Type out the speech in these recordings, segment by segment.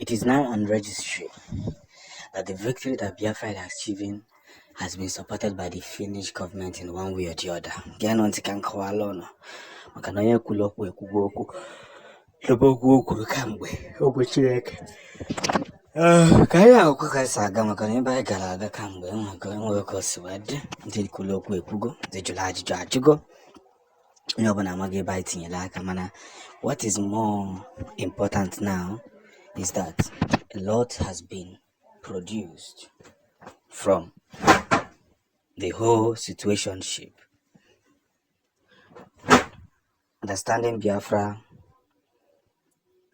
It is now on registry that the victory that Biafra is achieving has been supported by the Finnish government in one way or the other. Kaya okuka saga makana imba gara da kambe ngwe ko swed ndi kuloku ekugo the julaji jajugo nyobana mage biting like mana. What is more important now is that a lot has been produced from the whole situationship. Understanding Biafra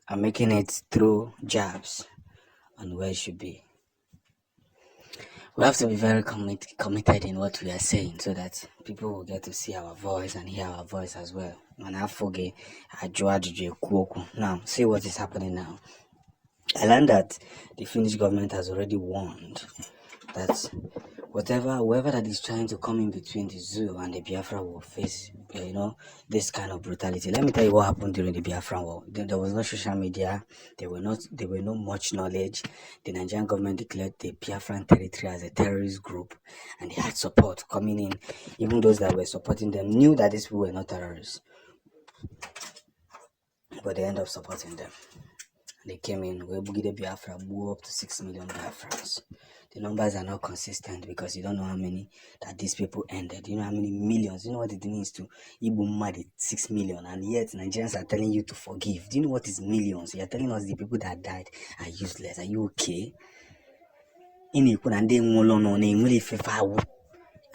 and making it through jabs on where it should be. We have to be very committed in what we are saying so that people will get to see our voice and hear our voice as well. Now, see what is happening now. I learned that the Finnish government has already warned that whoever that is trying to come in between the zoo and the Biafra will face, this kind of brutality. Let me tell you what happened during the Biafra war. There was no social media. There were no much knowledge. The Nigerian government declared the Biafran territory as a terrorist group, and they had support coming in. Even those that were supporting them knew that these people were not terrorists, but they ended up supporting them. They came in, Biafra blew up to 6 million Biafrans. The numbers are not consistent because you don't know how many that these people ended. You know how many millions. You know what it means to Ibu mad 6 million, and yet Nigerians are telling you to forgive. Do you know what is millions? You're telling us the people that died are useless. Are you okay? In you and they and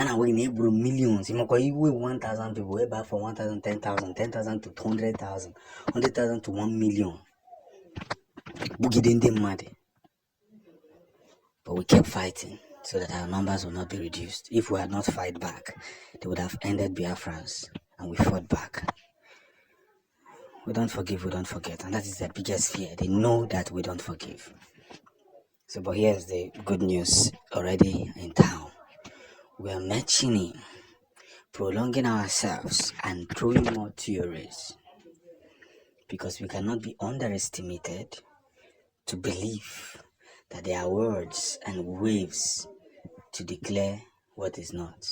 I will enable millions. You know, you 1,000 people, way back from 1,000, 10,000, 10,000 to 200,000, 100,000 to 1 million. Boogie didn't mad. But we kept fighting so that our numbers would not be reduced. If we had not fight back, they would have ended Biafrans, and we fought back. We don't forgive, we don't forget, and that is their biggest fear. They know that we don't forgive. So, but here's the good news already in town. We are marching in, prolonging ourselves, and throwing more theories, because we cannot be underestimated to believe that there are words and waves to declare what is not.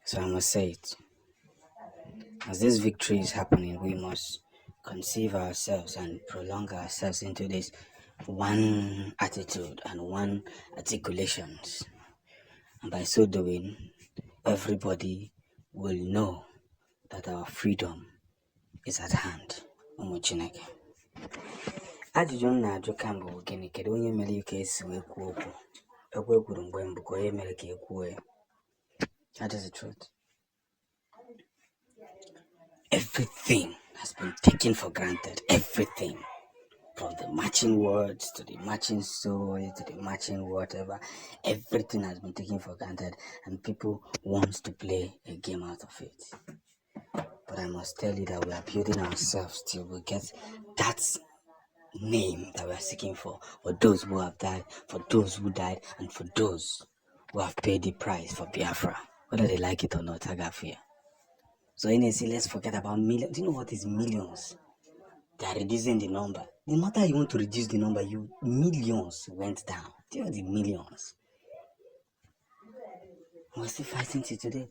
So I must say it. As this victory is happening, we must conceive ourselves and prolong ourselves into this one attitude and one articulations. And by so doing, everybody will know that our freedom is at hand. Umuchineke. Ajụjụ na-ajụ kamgbe bụ gịnị? Kedu onye mere ka esi wee kwuo okwu? Okwu ekwuru mgbe mbụ ka onye mere ka e kwuo ya. That is the truth. Everything has been taken for granted. Everything. From the matching words to the matching story to the matching whatever. Everything has been taken for granted, and people want to play a game out of it. But I must tell you that we are building ourselves till we get that name that we are seeking for those who have died, for those who died, and for those who have paid the price for Biafra, whether they like it or not. I got fear. So let's forget about millions. Do you know what is millions? They are reducing the number. No matter you want to reduce the number, millions went down. Do you know the millions? We're still fighting till today.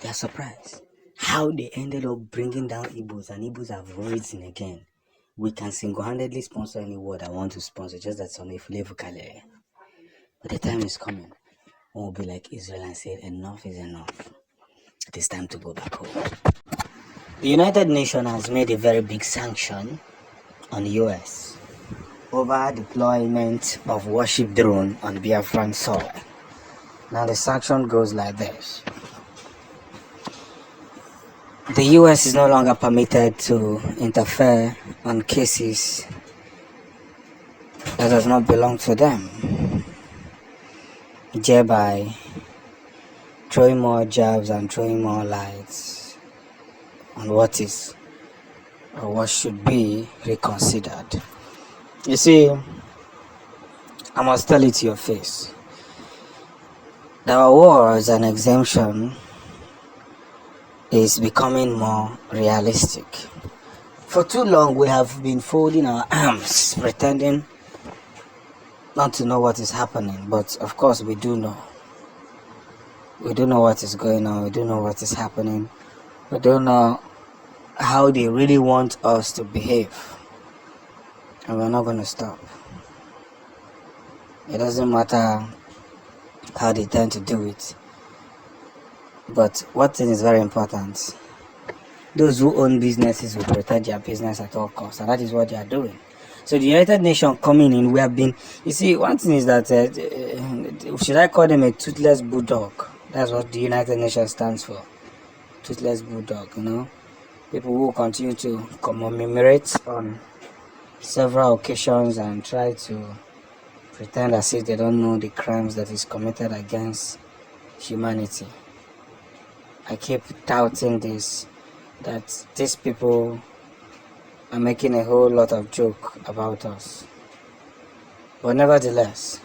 They are surprised how they ended up bringing down Igbos, and Igbos have risen again. We can single-handedly sponsor any war that want to sponsor, just that some flavor color. But the time is coming when we'll be like Israel and say, enough is enough. It is time to go back home. The United Nations has made a very big sanction on the US over deployment of warship drone on Biafran soil. Now the sanction goes like this. The US is no longer permitted to interfere on cases that does not belong to them, thereby throwing more jabs and throwing more lights on what is or what should be reconsidered. You see, I must tell it to your face. There was an exemption is becoming more realistic. For too long, we have been folding our arms, pretending not to know what is happening, but of course, we do know. We do know what is going on, we do know what is happening, we don't know how they really want us to behave, and we're not going to stop. It doesn't matter how they tend to do it, but one thing is very important: those who own businesses will protect their business at all costs, and that is what they are doing. So the United Nations coming in, we have been, you see, one thing is that, should I call them a toothless bulldog? That's what the United Nations stands for, toothless bulldog, people who continue to commemorate on several occasions and try to pretend as if they don't know the crimes that is committed against humanity. I keep touting this, that these people are making a whole lot of joke about us, but nevertheless,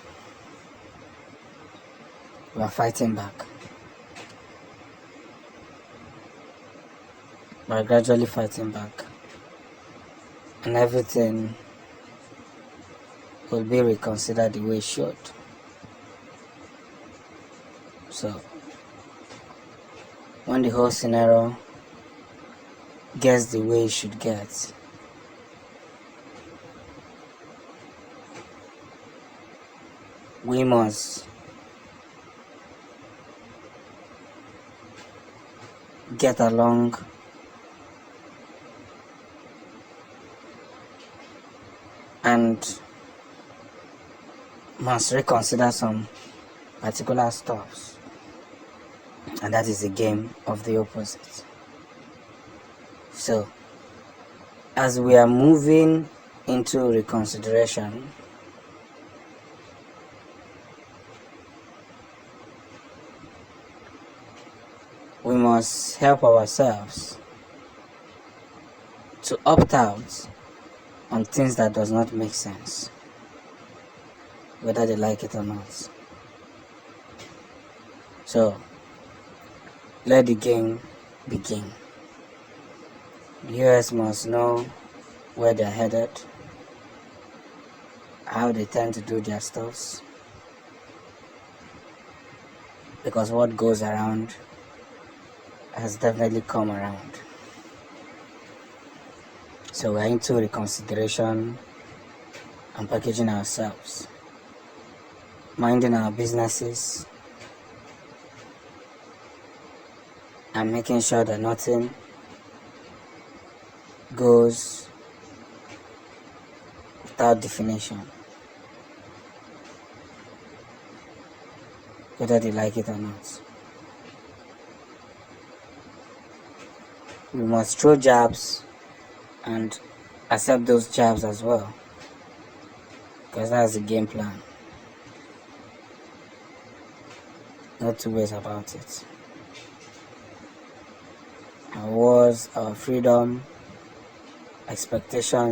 we are fighting back. We are gradually fighting back, and everything will be reconsidered the way it should. So, when the whole scenario gets the way it should get, we must get along and must reconsider some particular stuffs, and that is the game of the opposite. So, as we are moving into reconsideration, we must help ourselves to opt out on things that does not make sense, whether they like it or not. So, let the game begin. The US must know where they're headed, how they tend to do their stuffs, because what goes around has definitely come around. So we're into reconsideration and packaging ourselves, minding our businesses, and making sure that nothing goes without definition, whether they like it or not. We must throw jabs and accept those jabs as well, because that's the game plan. No two ways about it. Our wars, our freedom, expectations